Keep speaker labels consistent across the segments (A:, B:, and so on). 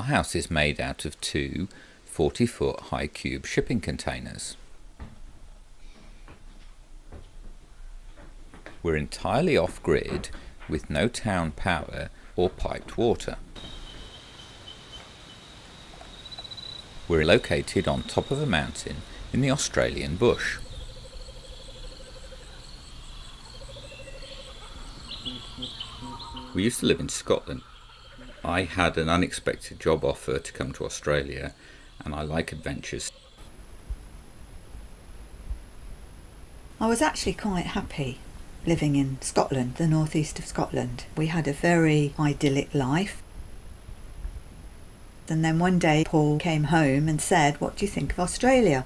A: Our house is made out of two 40-foot high cube shipping containers. We're entirely off-grid with no town power or piped water. We're located on top of a mountain in the Australian bush. We used to live in Scotland. I had an unexpected job offer to come to Australia, and I like adventures.
B: I was actually quite happy living in Scotland, the northeast of Scotland. We had a very idyllic life. And then one day Paul came home and said, "What do you think of Australia?"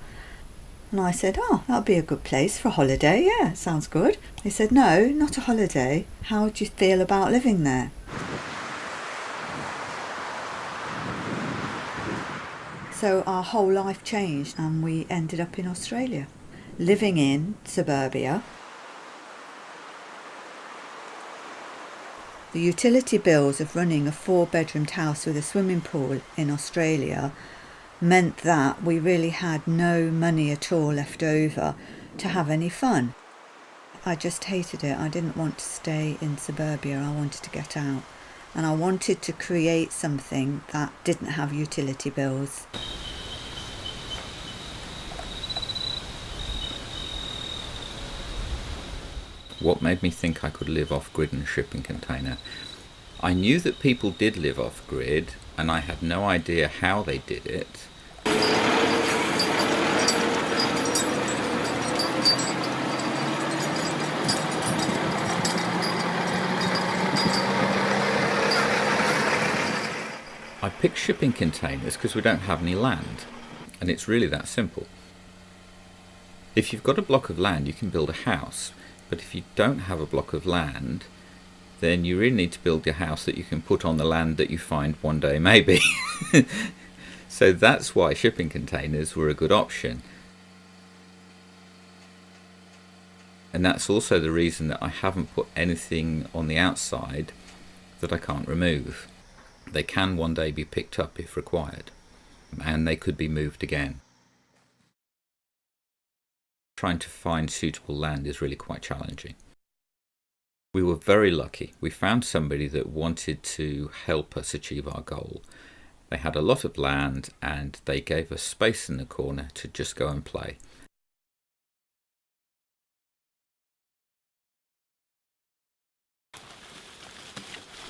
B: And I said, "Oh, that'll be a good place for a holiday. Yeah, it sounds good." He said, "No, not a holiday. How do you feel about living there?" So our whole life changed and we ended up in Australia, living in suburbia. The utility bills of running a 4-bedroomed house with a swimming pool in Australia meant that we really had no money at all left over to have any fun. I just hated it. I didn't want to stay in suburbia. I wanted to get out. And I wanted to create something that didn't have utility bills.
A: What made me think I could live off-grid in a shipping container? I knew that people did live off-grid, and I had no idea how they did it. I picked shipping containers because we don't have any land, and it's really that simple. If you've got a block of land, you can build a house, but if you don't have a block of land, then you really need to build your house that you can put on the land that you find one day maybe. So that's why shipping containers were a good option. And that's also the reason that I haven't put anything on the outside that I can't remove. They can one day be picked up if required, and they could be moved again. Trying to find suitable land is really quite challenging. We were very lucky. We found somebody that wanted to help us achieve our goal. They had a lot of land and they gave us space in the corner to just go and play.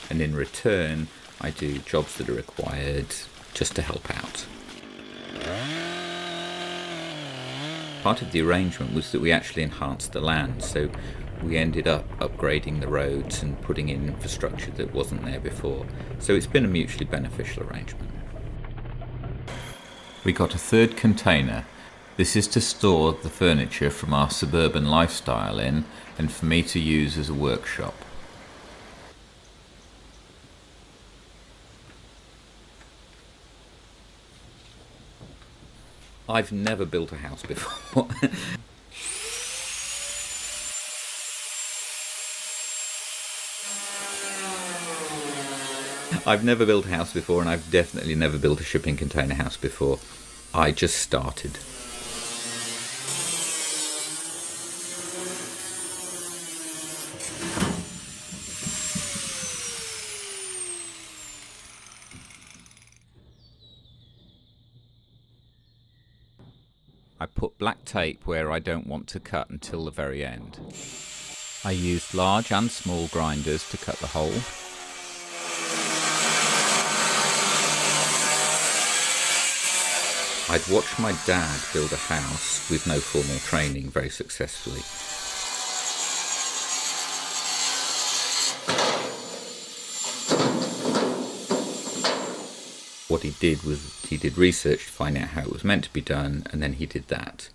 A: And in return, I do jobs that are required just to help out. Part of the arrangement was that we actually enhanced the land, so we ended up upgrading the roads and putting in infrastructure that wasn't there before. So it's been a mutually beneficial arrangement. We got a third container. This is to store the furniture from our suburban lifestyle in, and for me to use as a workshop. I've never built a house before. I've never built a house before, and I've definitely never built a shipping container house before. I just started. I put black tape where I don't want to cut until the very end. I used large and small grinders to cut the hole. I'd watched my dad build a house with no formal training very successfully. What he did was he did research to find out how it was meant to be done, and then he did that.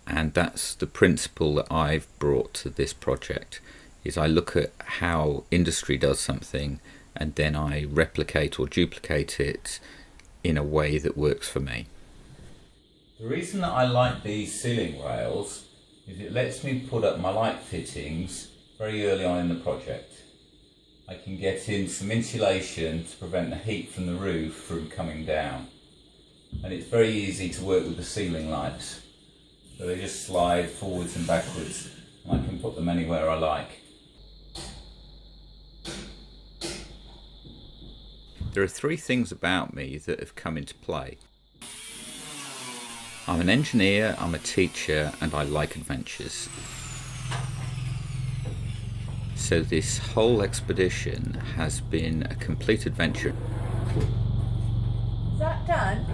A: And that's the principle that I've brought to this project, is I look at how industry does something and then I replicate or duplicate it in a way that works for me. The reason that I like these ceiling rails is it lets me put up my light fittings very early on in the project. I can get in some insulation to prevent the heat from the roof from coming down. And it's very easy to work with the ceiling lights. So they just slide forwards and backwards, and I can put them anywhere I like. There are three things about me that have come into play. I'm an engineer, I'm a teacher, and I like adventures. So this whole expedition has been a complete adventure.
B: Is that done?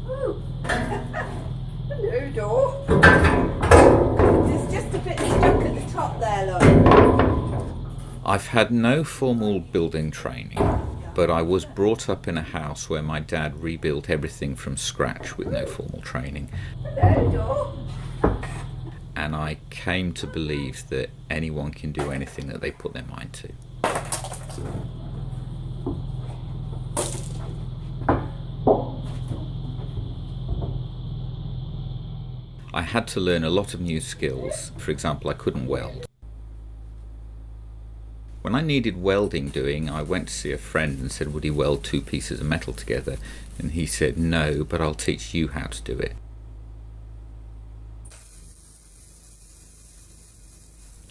B: Ooh. Hello, door. It's just a bit stuck at the top there, look.
A: I've had no formal building training, but I was brought up in a house where my dad rebuilt everything from scratch with no formal training.
B: Hello, door.
A: And I came to believe that anyone can do anything that they put their mind to. I had to learn a lot of new skills. For example, I couldn't weld. When I needed welding doing, I went to see a friend and said, would he weld two pieces of metal together? And he said, no, but I'll teach you how to do it.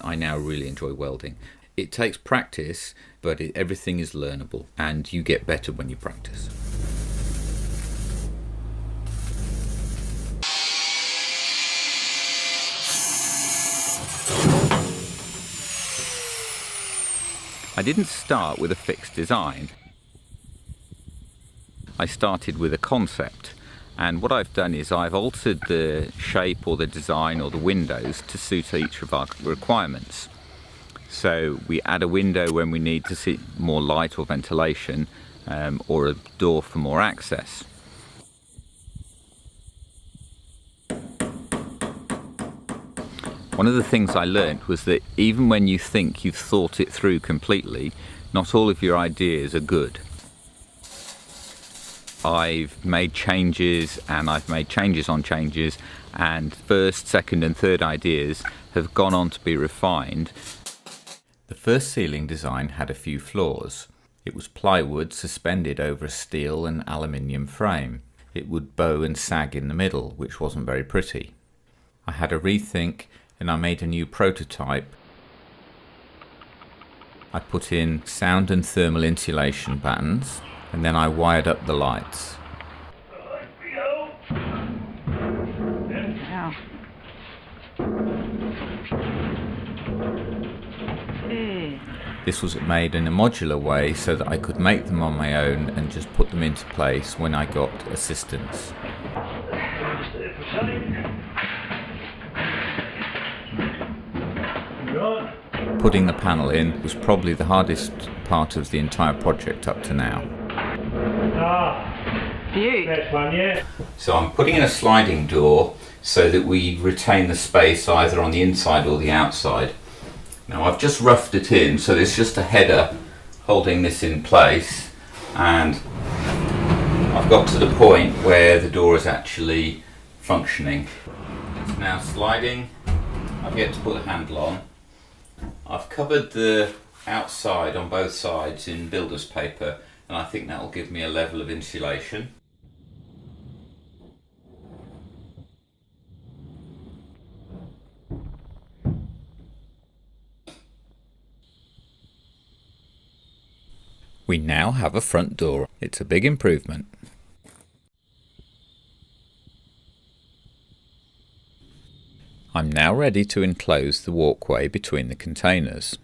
A: I now really enjoy welding. It takes practice, but everything is learnable, and you get better when you practice. I didn't start with a fixed design. I started with a concept. And what I've done is I've altered the shape or the design or the windows to suit each of our requirements. So we add a window when we need to see more light or ventilation, or a door for more access. One of the things I learned was that even when you think you've thought it through completely, not all of your ideas are good. I've made changes, and I've made changes on changes, and first, second and third ideas have gone on to be refined. The first ceiling design had a few flaws. It was plywood suspended over a steel and aluminium frame. It would bow and sag in the middle, which wasn't very pretty. I had a rethink, and I made a new prototype. I put in sound and thermal insulation patterns, and then I wired up the lights.
B: Yeah.
A: This was made in a modular way so that I could make them on my own and just put them into place when I got assistance. Putting the panel in was probably the hardest part of the entire project up to now.
B: Next
C: one, yeah.
A: So I'm putting in a sliding door so that we retain the space either on the inside or the outside. Now I've just roughed it in, so there's just a header holding this in place, and I've got to the point where the door is actually functioning. It's now sliding. I've yet to put the handle on. I've covered the outside on both sides in builder's paper, and I think that will give me a level of insulation. We now have a front door. It's a big improvement. I'm now ready to enclose the walkway between the containers.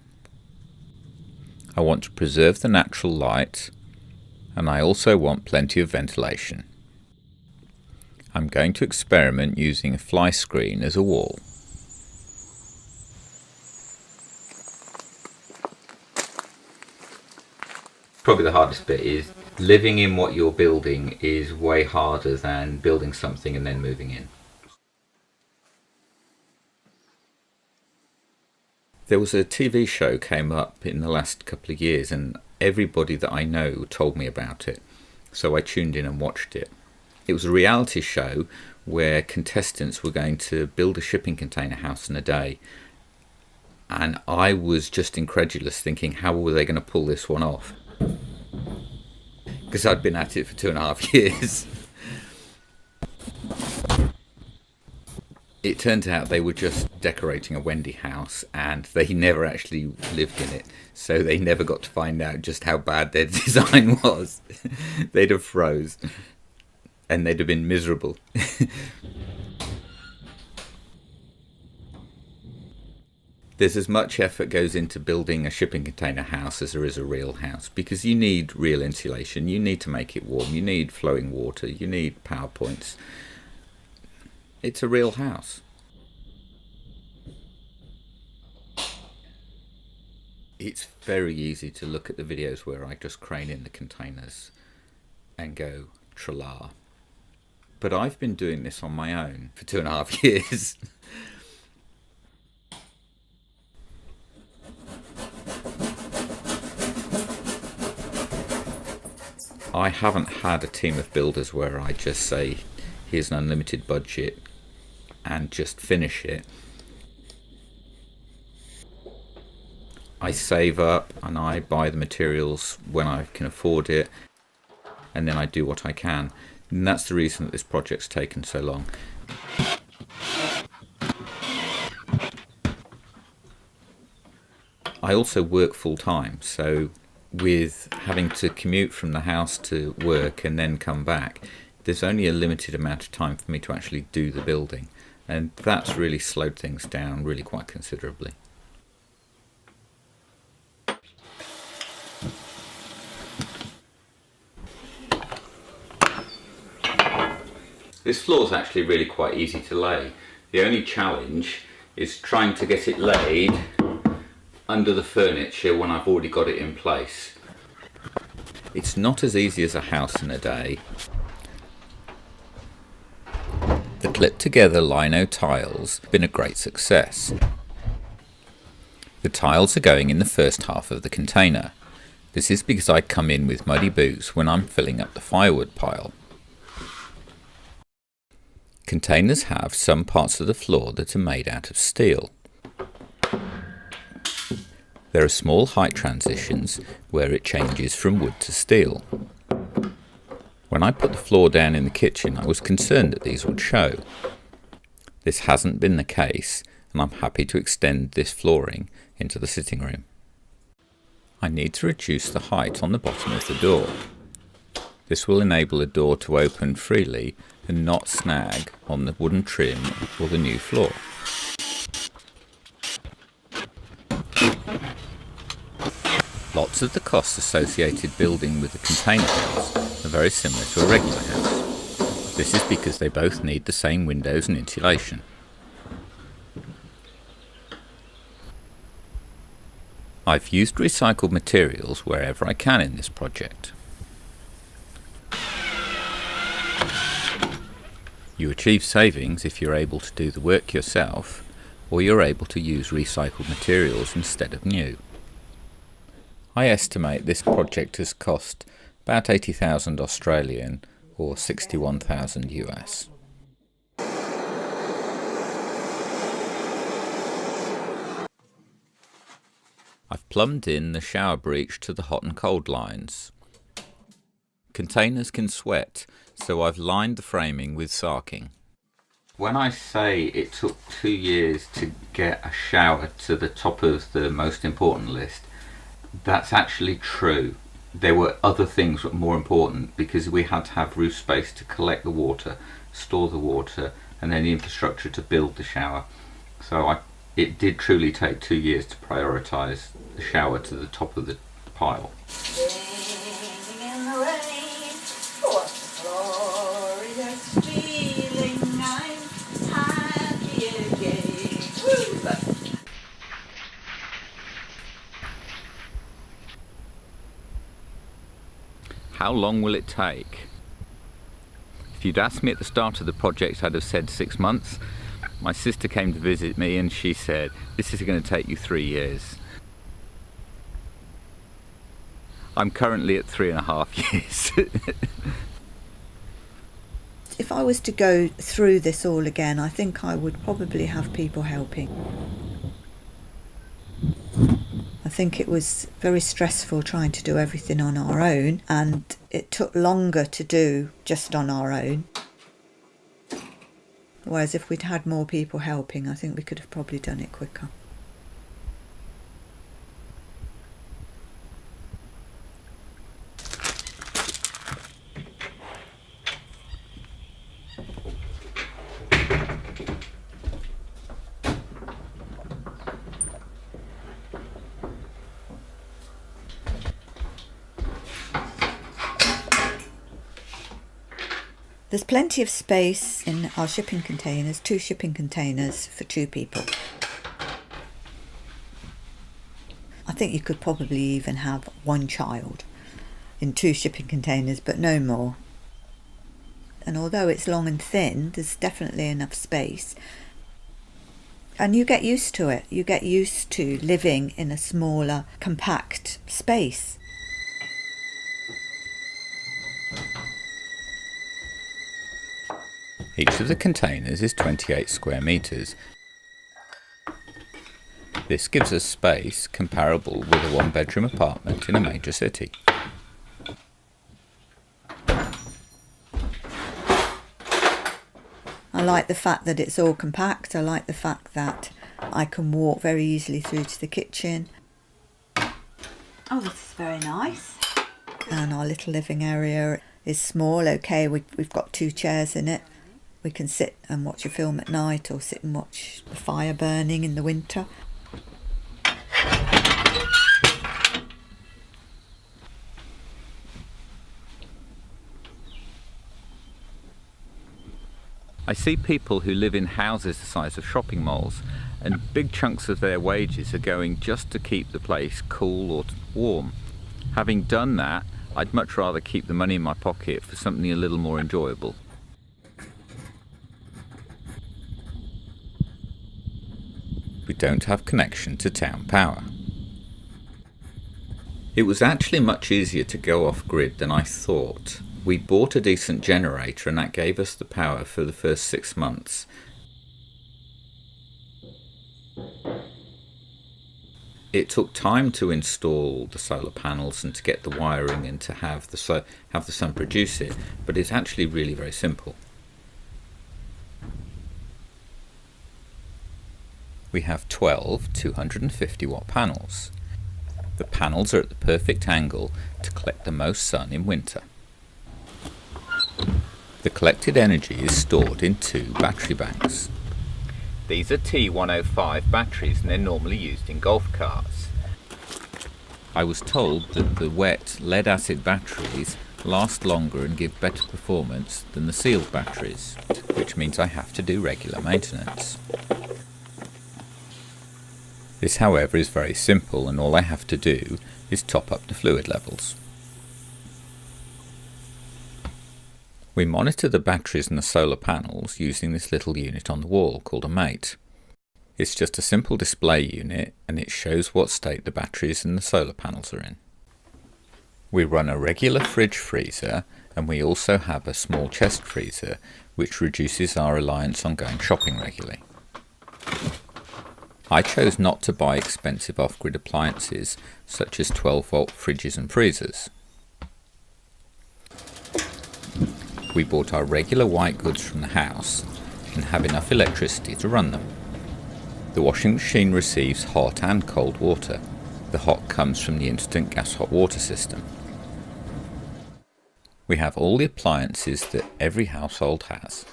A: I want to preserve the natural light, and I also want plenty of ventilation. I'm going to experiment using a fly screen as a wall. Probably the hardest bit is living in what you're building is way harder than building something and then moving in. There was a TV show came up in the last couple of years, and everybody that I know told me about it, so I tuned in and watched it. It was a reality show where contestants were going to build a shipping container house in a day, And I was just incredulous, thinking, how were they going to pull this one off? Because I'd been at it for 2.5 years. It turns out they were just decorating a Wendy house, and they never actually lived in it, so they never got to find out just how bad their design was. They'd have froze, and they'd have been miserable. There's as much effort goes into building a shipping container house as there is a real house, because you need real insulation, you need to make it warm, you need flowing water, you need power points. It's a real house. It's very easy to look at the videos where I just crane in the containers and go tra-la. But I've been doing this on my own for 2.5 years. I haven't had a team of builders where I just say, here's an unlimited budget and just finish it. I save up and I buy the materials when I can afford it, and then I do what I can. And that's the reason that this project's taken so long. I also work full time, so with having to commute from the house to work and then come back, there's only a limited amount of time for me to actually do the building, and that's really slowed things down really quite considerably. This floor is actually really quite easy to lay. The only challenge is trying to get it laid under the furniture when I've already got it in place. It's not as easy as a house in a day. The clipped together lino tiles have been a great success. The tiles are going in the first half of the container. This is because I come in with muddy boots when I'm filling up the firewood pile. Containers have some parts of the floor that are made out of steel. There are small height transitions where it changes from wood to steel. When I put the floor down in the kitchen, I was concerned that these would show. This hasn't been the case, and I'm happy to extend this flooring into the sitting room. I need to reduce the height on the bottom of the door. This will enable the door to open freely and not snag on the wooden trim or the new floor. Lots of the costs associated building with the container house are very similar to a regular house. This is because they both need the same windows and insulation. I've used recycled materials wherever I can in this project. You achieve savings if you're able to do the work yourself, or you're able to use recycled materials instead of new. I estimate this project has cost about 80,000 Australian or 61,000 US. I've plumbed in the shower breach to the hot and cold lines. Containers can sweat, so I've lined the framing with sarking. When I say it took 2 years to get a shower to the top of the most important list, that's actually true. There were other things that were more important, because we had to have roof space to collect the water, store the water, and then the infrastructure to build the shower. So it did truly take 2 years to prioritise the shower to the top of the pile. How long will it take? If you'd asked me at the start of the project, I'd have said 6 months. My sister came to visit me and she said, this is going to take you 3 years. I'm currently at 3.5 years.
B: If I was to go through this all again, I think I would probably have people helping. I think it was very stressful trying to do everything on our own, and it took longer to do just on our own. Whereas if we'd had more people helping, I think we could have probably done it quicker. There's plenty of space in our shipping containers, 2 shipping containers for 2 people. I think you could probably even have 1 child in 2 shipping containers, but no more. And although it's long and thin, there's definitely enough space. And you get used to it. You get used to living in a smaller, compact space.
A: Each of the containers is 28 square metres. This gives us space comparable with a 1-bedroom apartment in a major city.
B: I like the fact that it's all compact. I like the fact that I can walk very easily through to the kitchen. Oh, this is very nice. And our little living area is small. Okay, we've got 2 chairs in it. We can sit and watch a film at night or sit and watch the fire burning in the winter.
A: I see people who live in houses the size of shopping malls, and big chunks of their wages are going just to keep the place cool or warm. Having done that, I'd much rather keep the money in my pocket for something a little more enjoyable. We don't have connection to town power. It was actually much easier to go off-grid than I thought. We bought a decent generator and that gave us the power for the first 6 months. It took time to install the solar panels and to get the wiring and to have the sun produce it, but it's actually really very simple. We have 12 250 watt panels. The panels are at the perfect angle to collect the most sun in winter. The collected energy is stored in 2 battery banks. These are T105 batteries and they're normally used in golf carts. I was told that the wet lead acid batteries last longer and give better performance than the sealed batteries, which means I have to do regular maintenance. This, however, is very simple and all I have to do is top up the fluid levels. We monitor the batteries and the solar panels using this little unit on the wall called a mate. It's just a simple display unit and it shows what state the batteries and the solar panels are in. We run a regular fridge freezer and we also have a small chest freezer which reduces our reliance on going shopping regularly. I chose not to buy expensive off-grid appliances such as 12-volt fridges and freezers. We bought our regular white goods from the house and have enough electricity to run them. The washing machine receives hot and cold water. The hot comes from the instant gas hot water system. We have all the appliances that every household has.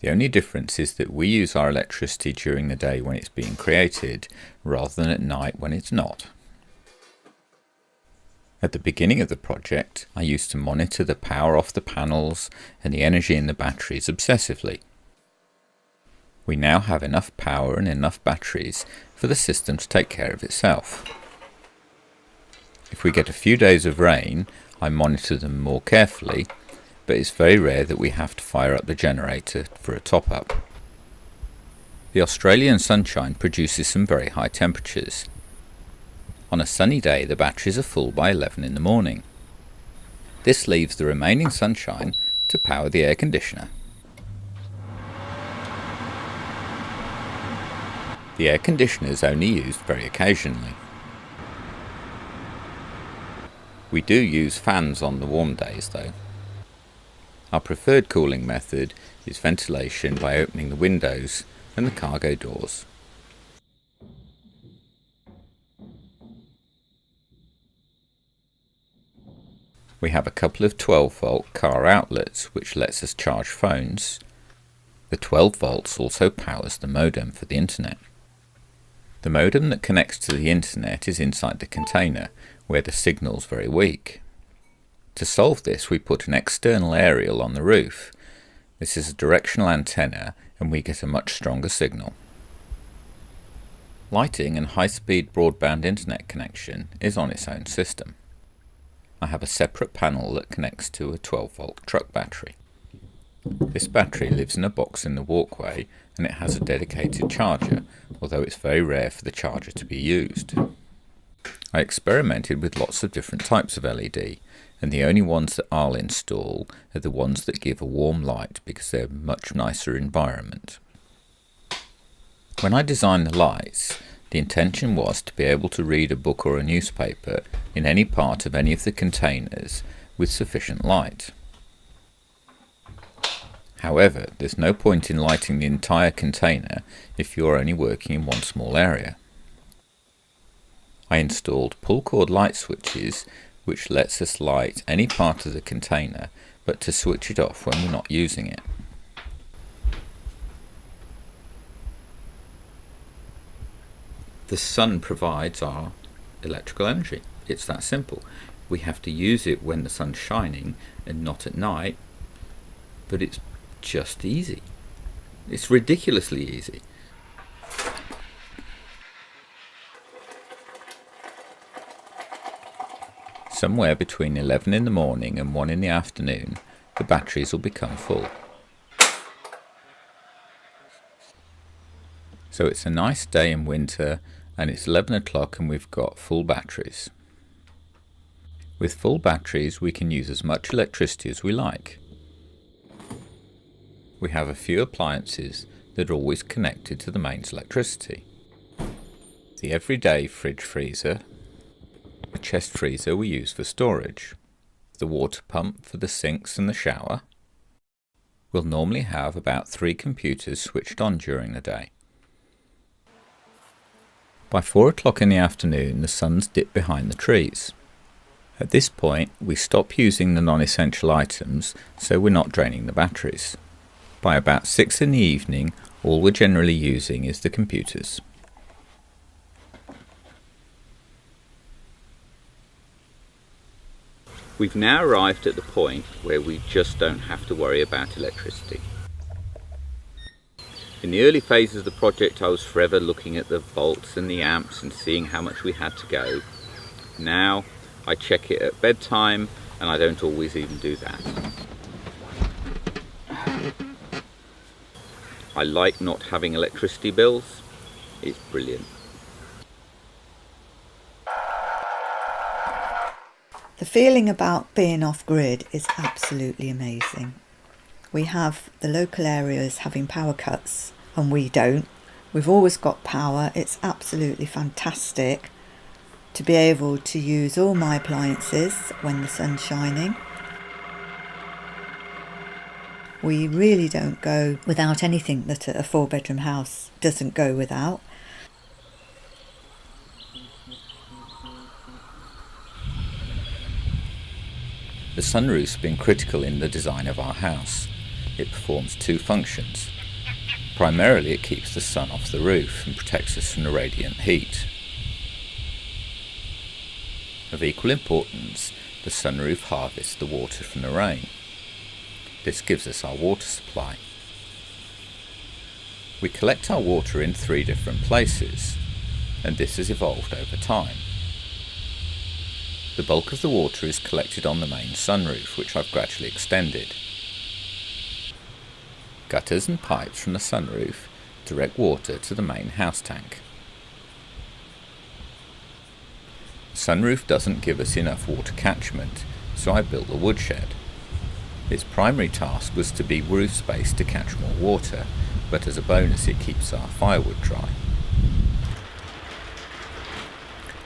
A: The only difference is that we use our electricity during the day when it's being created, rather than at night when it's not. At the beginning of the project, I used to monitor the power off the panels and the energy in the batteries obsessively. We now have enough power and enough batteries for the system to take care of itself. If we get a few days of rain, I monitor them more carefully, but it's very rare that we have to fire up the generator for a top-up. The Australian sunshine produces some very high temperatures. On a sunny day, the batteries are full by 11 in the morning. This leaves the remaining sunshine to power the air conditioner. The air conditioner is only used very occasionally. We do use fans on the warm days though. Our preferred cooling method is ventilation by opening the windows and the cargo doors. We have a couple of 12-volt car outlets which lets us charge phones. The 12 volts also powers the modem for the internet. The modem that connects to the internet is inside the container, where the signal's very weak. To solve this, we put an external aerial on the roof. This is a directional antenna and we get a much stronger signal. Lighting and high-speed broadband internet connection is on its own system. I have a separate panel that connects to a 12-volt truck battery. This battery lives in a box in the walkway and it has a dedicated charger, although it's very rare for the charger to be used. I experimented with lots of different types of LED, and the only ones that I'll install are the ones that give a warm light because they're a much nicer environment. When I designed the lights, the intention was to be able to read a book or a newspaper in any part of any of the containers with sufficient light. However, there's no point in lighting the entire container if you're only working in one small area. I installed pull cord light switches which lets us light any part of the container but to switch it off when we're not using it. The sun provides our electrical energy. It's that simple. We have to use it when the sun's shining and not at night, but it's just easy. It's ridiculously easy. Somewhere between 11 in the morning and 1 in the afternoon, the batteries will become full. So it's a nice day in winter and it's 11 o'clock and we've got full batteries. With full batteries we can use as much electricity as we like. We have a few appliances that are always connected to the mains electricity. The everyday fridge freezer, a chest freezer we use for storage, the water pump for the sinks and the shower. We'll normally have about 3 computers switched on during the day. By 4 o'clock in the afternoon the sun's dipped behind the trees. At this point we stop using the non-essential items so we're not draining the batteries. By about 6 in the evening all we're generally using is the computers. We've now arrived at the point where we just don't have to worry about electricity. In the early phases of the project I was forever looking at the volts and the amps and seeing how much we had to go. Now I check it at bedtime and I don't always even do that. I like not having electricity bills. It's brilliant.
B: The feeling about being off-grid is absolutely amazing. We have the local areas having power cuts and we don't. We've always got power. It's absolutely fantastic to be able to use all my appliances when the sun's shining. We really don't go without anything that a 4-bedroom house doesn't go without.
A: The sunroof's been critical in the design of our house. It performs 2 functions. Primarily it keeps the sun off the roof and protects us from the radiant heat. Of equal importance, the sunroof harvests the water from the rain. This gives us our water supply. We collect our water in 3 different places, and this has evolved over time. The bulk of the water is collected on the main sunroof, which I've gradually extended. Gutters and pipes from the sunroof direct water to the main house tank. The sunroof doesn't give us enough water catchment, so I built a woodshed. Its primary task was to be roof space to catch more water, but as a bonus it keeps our firewood dry.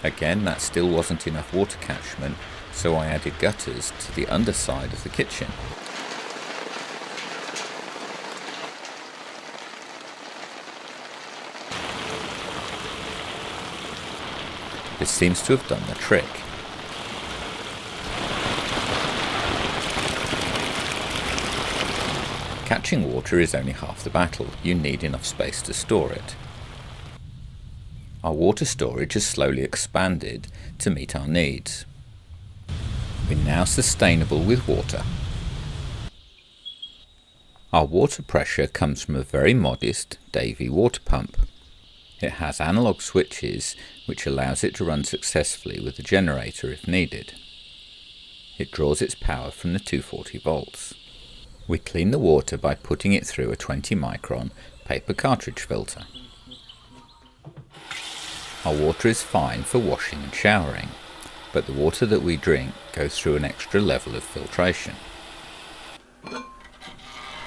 A: Again, that still wasn't enough water catchment, so I added gutters to the underside of the kitchen. This seems to have done the trick. Catching water is only half the battle. You need enough space to store it. Our water storage has slowly expanded to meet our needs. We're now sustainable with water. Our water pressure comes from a very modest Davy water pump. It has analog switches which allows it to run successfully with a generator if needed. It draws its power from the 240 volts. We clean the water by putting it through a 20 micron paper cartridge filter. Our water is fine for washing and showering, but the water that we drink goes through an extra level of filtration.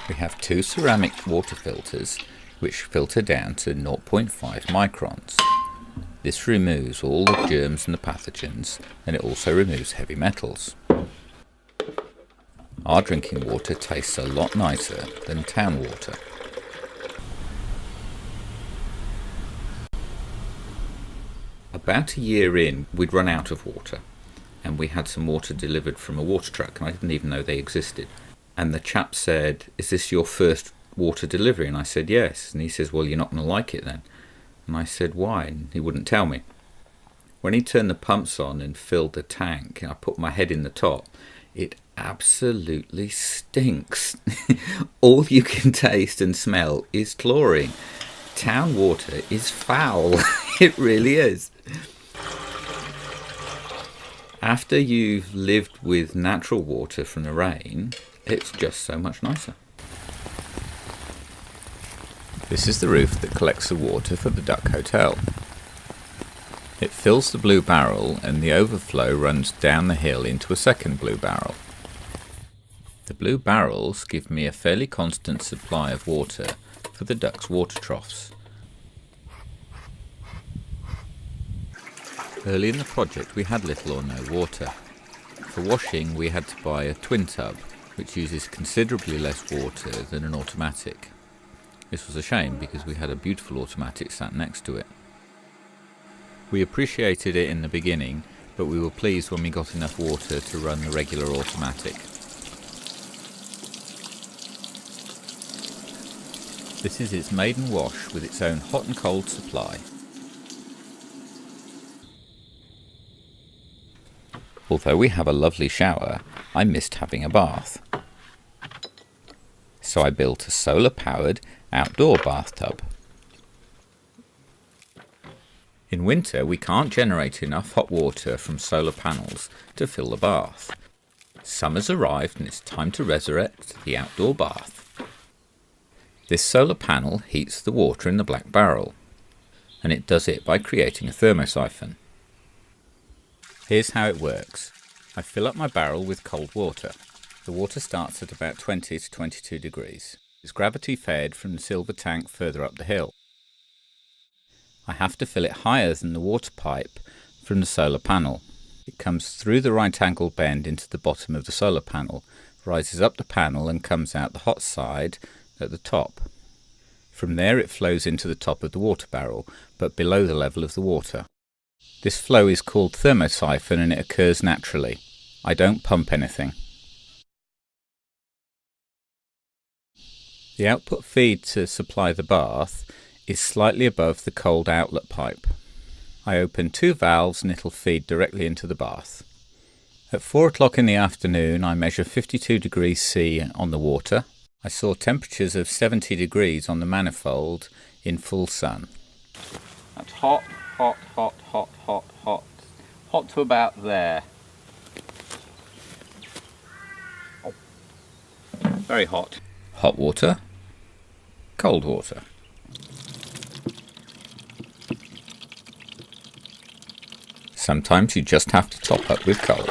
A: We have 2 ceramic water filters which filter down to 0.5 microns. This removes all the germs and the pathogens, and it also removes heavy metals. Our drinking water tastes a lot nicer than town water. About a year in, we'd run out of water, and we had some water delivered from a water truck, and I didn't even know they existed. And the chap said, "Is this your first water delivery?" And I said, "Yes." And he says, "Well, you're not going to like it then." And I said, "Why?" And he wouldn't tell me. When he turned the pumps on and filled the tank, I put my head in the top. It absolutely stinks. All you can taste and smell is chlorine. Town water is foul. It really is. After you've lived with natural water from the rain, it's just so much nicer. This is the roof that collects the water for the Duck Hotel. It fills the blue barrel and the overflow runs down the hill into a second blue barrel. The blue barrels give me a fairly constant supply of water for the ducks' water troughs. Early in the project we had little or no water. For washing we had to buy a twin tub, which uses considerably less water than an automatic. This was a shame because we had a beautiful automatic sat next to it. We appreciated it in the beginning, but we were pleased when we got enough water to run the regular automatic. This is its maiden wash with its own hot and cold supply. Although we have a lovely shower, I missed having a bath. So I built a solar-powered outdoor bathtub. In winter, we can't generate enough hot water from solar panels to fill the bath. Summer's arrived and it's time to resurrect the outdoor bath. This solar panel heats the water in the black barrel, and it does it by creating a thermosiphon. Here's how it works. I fill up my barrel with cold water. The water starts at about 20 to 22 degrees. It's gravity fed from the silver tank further up the hill. I have to fill it higher than the water pipe from the solar panel. It comes through the right angle bend into the bottom of the solar panel, rises up the panel and comes out the hot side at the top. From there it flows into the top of the water barrel, but below the level of the water. This flow is called thermosiphon and it occurs naturally. I don't pump anything. The output feed to supply the bath is slightly above the cold outlet pipe. I open 2 valves and it'll feed directly into the bath. At 4 o'clock in the afternoon I measure 52 degrees C on the water. I saw temperatures of 70 degrees on the manifold in full sun. That's hot, hot, hot, hot, hot, hot. Hot to about there. Oh. Very hot. Hot water. Cold water. Sometimes you just have to top up with cold.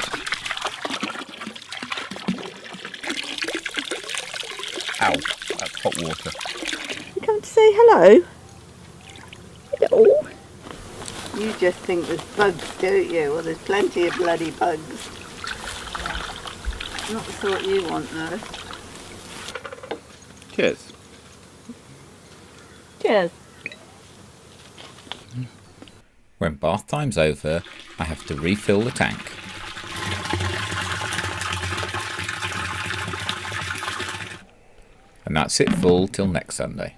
A: Ow, that's hot water.
C: You come to say hello? Hello.
B: You just think there's bugs, don't you? Well, there's plenty of bloody bugs. Not the sort you want, though.
A: Cheers.
B: Cheers.
A: When bath time's over, I have to refill the tank. And that's it full till next Sunday.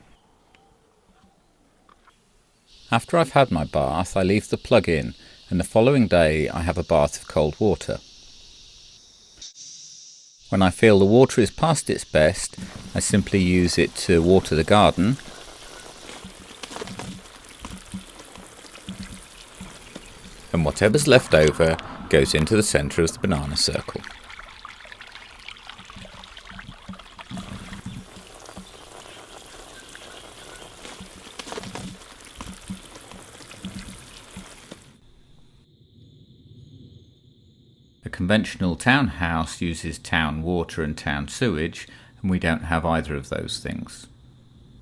A: After I've had my bath, I leave the plug in, and the following day I have a bath of cold water. When I feel the water is past its best, I simply use it to water the garden, and whatever's left over goes into the centre of the banana circle. A conventional townhouse uses town water and town sewage, and we don't have either of those things.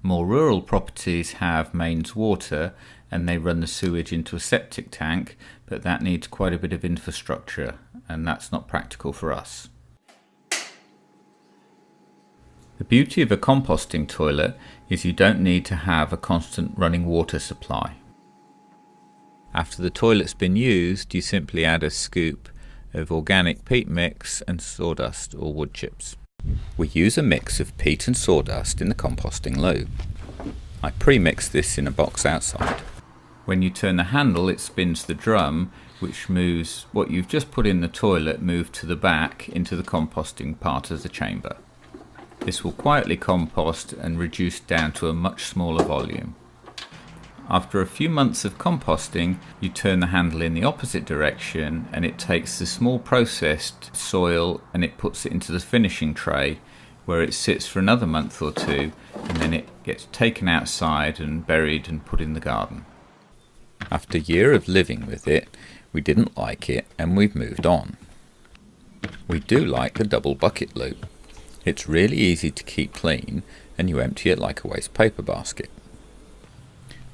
A: More rural properties have mains water and they run the sewage into a septic tank, but that needs quite a bit of infrastructure, and that's not practical for us. The beauty of a composting toilet is you don't need to have a constant running water supply. After the toilet's been used, you simply add a scoop of organic peat mix and sawdust or wood chips. We use a mix of peat and sawdust in the composting loo. I pre-mix this in a box outside. When you turn the handle, it spins the drum, which moves what you've just put in the toilet moved to the back into the composting part of the chamber. This will quietly compost and reduce down to a much smaller volume. After a few months of composting, you turn the handle in the opposite direction and it takes the small processed soil and it puts it into the finishing tray, where it sits for another month or two, and then it gets taken outside and buried and put in the garden. After a year of living with it, we didn't like it and we've moved on. We do like the double bucket loo. It's really easy to keep clean and you empty it like a waste paper basket.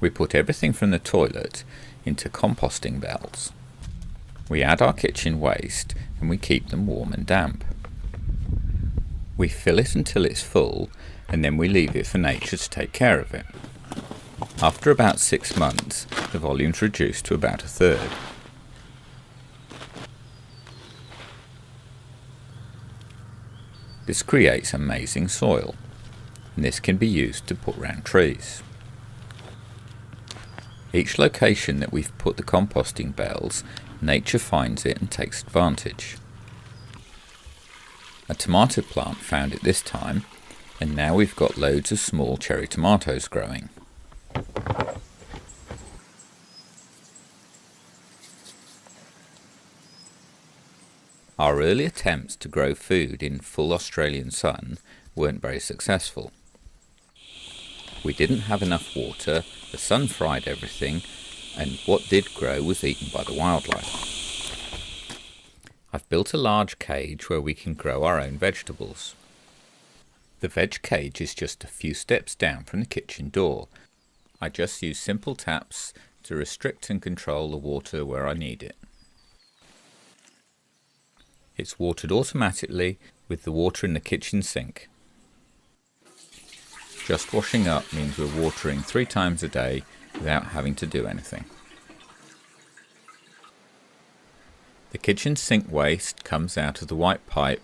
A: We put everything from the toilet into composting bells. We add our kitchen waste and we keep them warm and damp. We fill it until it's full and then we leave it for nature to take care of it. After about 6 months, the volume's reduced to about a third. This creates amazing soil, and this can be used to put round trees. Each location that we've put the composting bells, nature finds it and takes advantage. A tomato plant found it this time, and now we've got loads of small cherry tomatoes growing. Our early attempts to grow food in full Australian sun weren't very successful. We didn't have enough water, the sun fried everything, and what did grow was eaten by the wildlife. I've built a large cage where we can grow our own vegetables. The veg cage is just a few steps down from the kitchen door. I just use simple taps to restrict and control the water where I need it. It's watered automatically with the water in the kitchen sink. Just washing up means we're watering 3 times a day without having to do anything. The kitchen sink waste comes out of the white pipe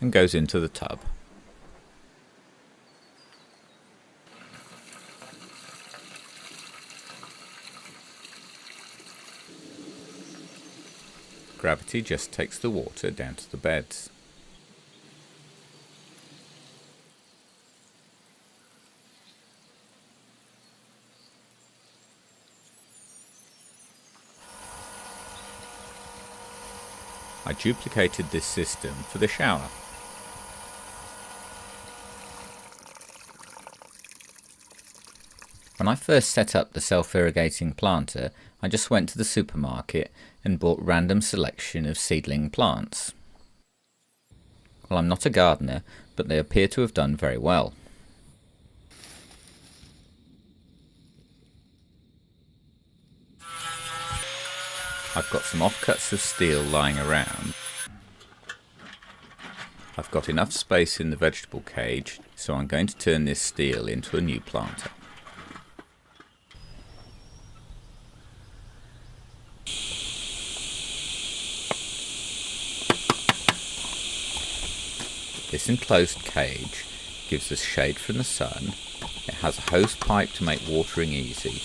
A: and goes into the tub. Gravity just takes the water down to the beds. I duplicated this system for the shower. When I first set up the self-irrigating planter, I just went to the supermarket and bought a random selection of seedling plants. Well, I'm not a gardener, but they appear to have done very well. I've got some offcuts of steel lying around. I've got enough space in the vegetable cage, so I'm going to turn this steel into a new planter. This enclosed cage gives us shade from the sun. It has a hose pipe to make watering easy.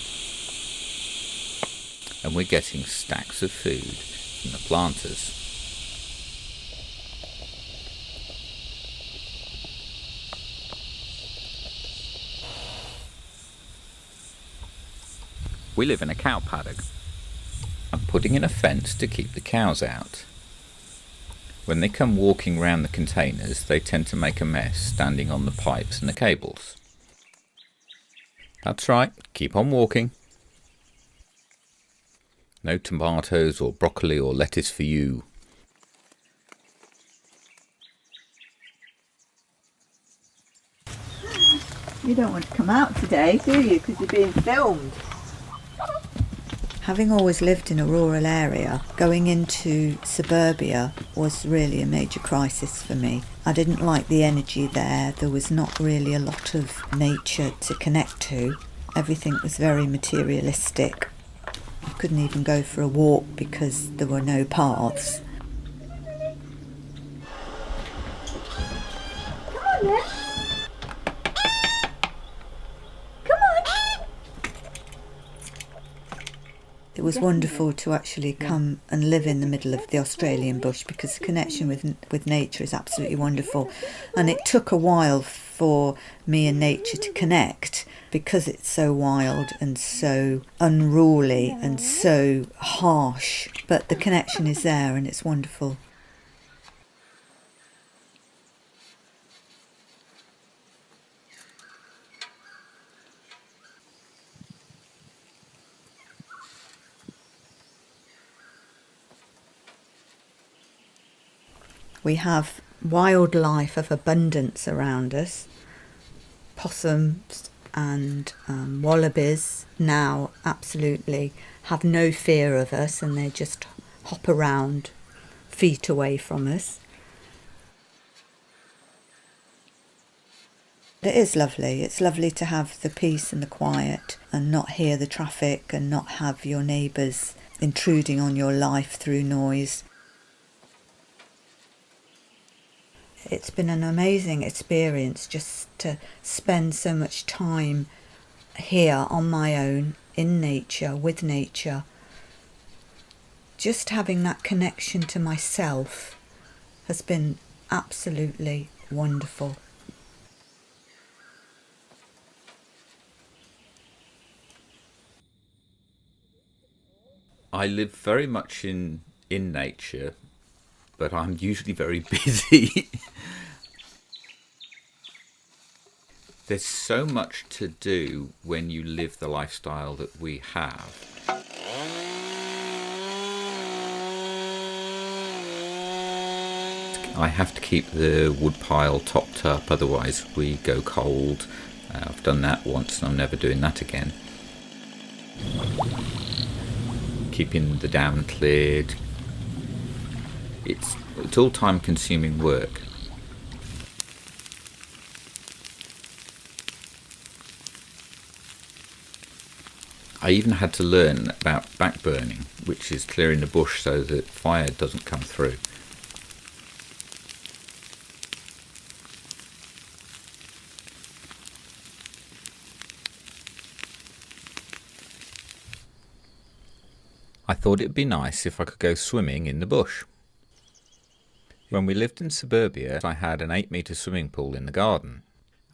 A: And we're getting stacks of food from the planters. We live in a cow paddock. I'm putting in a fence to keep the cows out. When they come walking round the containers, they tend to make a mess standing on the pipes and the cables. That's right, keep on walking. No tomatoes or broccoli or lettuce for you.
B: You don't want to come out today, do you? Because you're being filmed. Having always lived in a rural area, going into suburbia was really a major crisis for me. I didn't like the energy there. There was not really a lot of nature to connect to. Everything was very materialistic. I couldn't even go for a walk because there were no paths. Come on then. It was wonderful to actually come and live in the middle of the Australian bush, because the connection with nature is absolutely wonderful. And it took a while for me and nature to connect, because it's so wild and so unruly and so harsh. But the connection is there and it's wonderful. We have wildlife of abundance around us. Possums and wallabies now absolutely have no fear of us, and they just hop around feet away from us. It is lovely. It's lovely to have the peace and the quiet and not hear the traffic and not have your neighbours intruding on your life through noise. It's been an amazing experience just to spend so much time here on my own, in nature, with nature. Just having that connection to myself has been absolutely wonderful.
A: I live very much in nature, but I'm usually very busy. There's so much to do when you live the lifestyle that we have. I have to keep the wood pile topped up, otherwise we go cold. I've done that once and I'm never doing that again. Keeping the dam cleared. It's all time-consuming work. I even had to learn about backburning, which is clearing the bush so that fire doesn't come through. I thought it'd be nice if I could go swimming in the bush. When we lived in suburbia, I had an 8-metre swimming pool in the garden.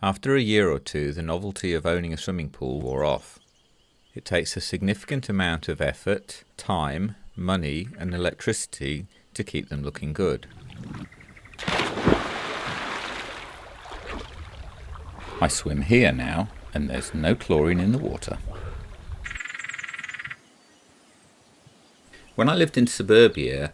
A: After a year or two, the novelty of owning a swimming pool wore off. It takes a significant amount of effort, time, money and electricity to keep them looking good. I swim here now, and there's no chlorine in the water. When I lived in suburbia,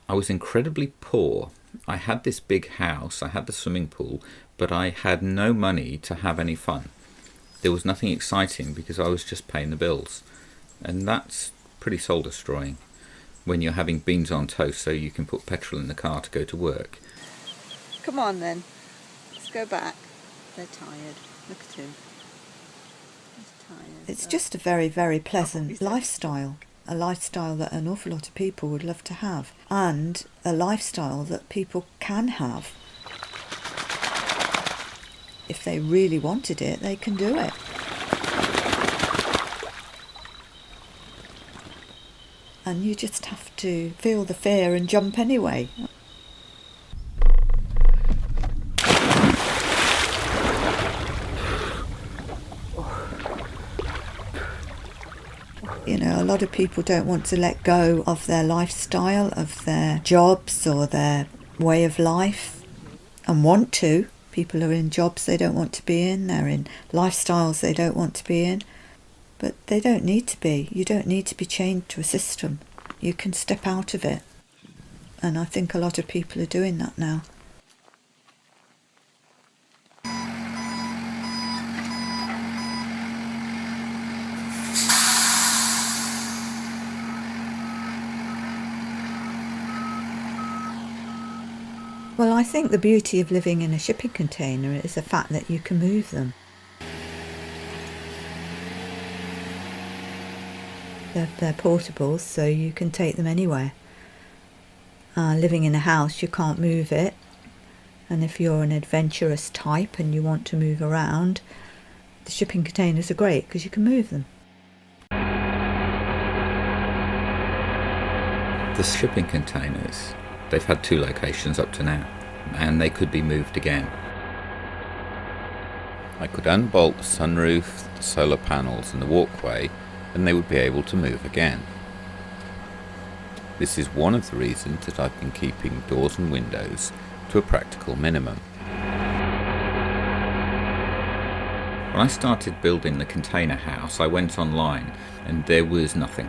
A: I was incredibly poor. I had this big house, I had the swimming pool, but I had no money to have any fun. There was nothing exciting because I was just paying the bills, and that's pretty soul destroying. when you're having beans on toast so you can put petrol in the car to go to work.
B: Come on then, let's go back. They're tired. Look at him. He's tired. It's just a very, very pleasant lifestyle. A lifestyle that an awful lot of people would love to have, and a lifestyle that people can have. If they really wanted it, they can do it. And you just have to feel the fear and jump anyway. You know, a lot of people don't want to let go of their lifestyle, of their jobs or their way of life, and want to. People are in jobs they don't want to be in, they're in lifestyles they don't want to be in, but they don't need to be. You don't need to be chained to a system. You can step out of it. And I think a lot of people are doing that now. Well, I think the beauty of living in a shipping container is the fact that you can move them. They're portable, so you can take them anywhere. Living in a house, you can't move it. And if you're an adventurous type and you want to move around, the shipping containers are great because you can move them.
A: The shipping containers, they've had 2 locations up to now, and they could be moved again. I could unbolt the sunroof, the solar panels and the walkway, and they would be able to move again. This is one of the reasons that I've been keeping doors and windows to a practical minimum. When I started building the container house, I went online and there was nothing.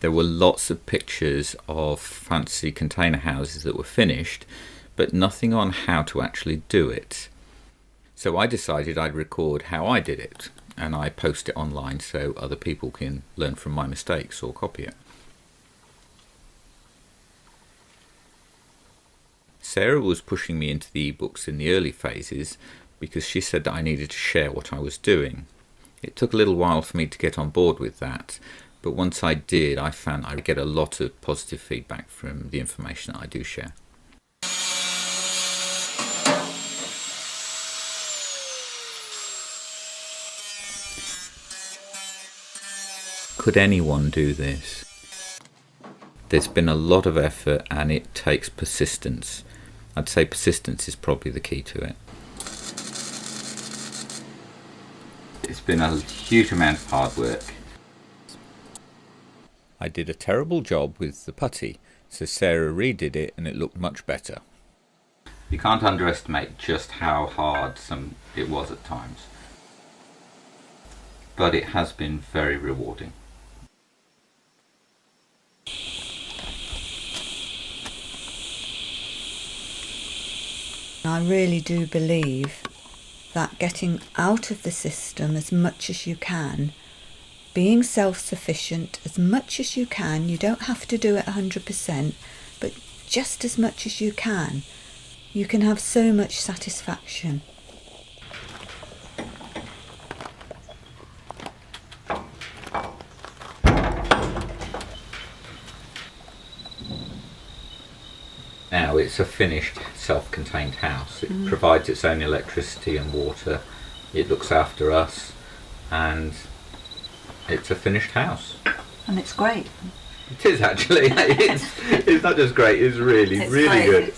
A: There were lots of pictures of fancy container houses that were finished, but nothing on how to actually do it. So I decided I'd record how I did it, and I post it online so other people can learn from my mistakes or copy it. Sarah was pushing me into the ebooks in the early phases because she said that I needed to share what I was doing. It took a little while for me to get on board with that, but once I did, I found I get a lot of positive feedback from the information that I do share. Could anyone do this? There's been a lot of effort and it takes persistence. I'd say persistence is probably the key to it. It's been a huge amount of hard work. I did a terrible job with the putty, so Sarah redid it and it looked much better. You can't underestimate just how hard it was at times, but it has been very rewarding.
B: I really do believe that getting out of the system as much as you can, being self-sufficient as much as you can, you don't have to do it 100%, but just as much as you can have so much satisfaction.
A: Now it's a finished self-contained house. It provides its own electricity and water. It looks after us, and it's a finished house.
B: And it's great.
A: It is actually. It's not just great, it's really, really good.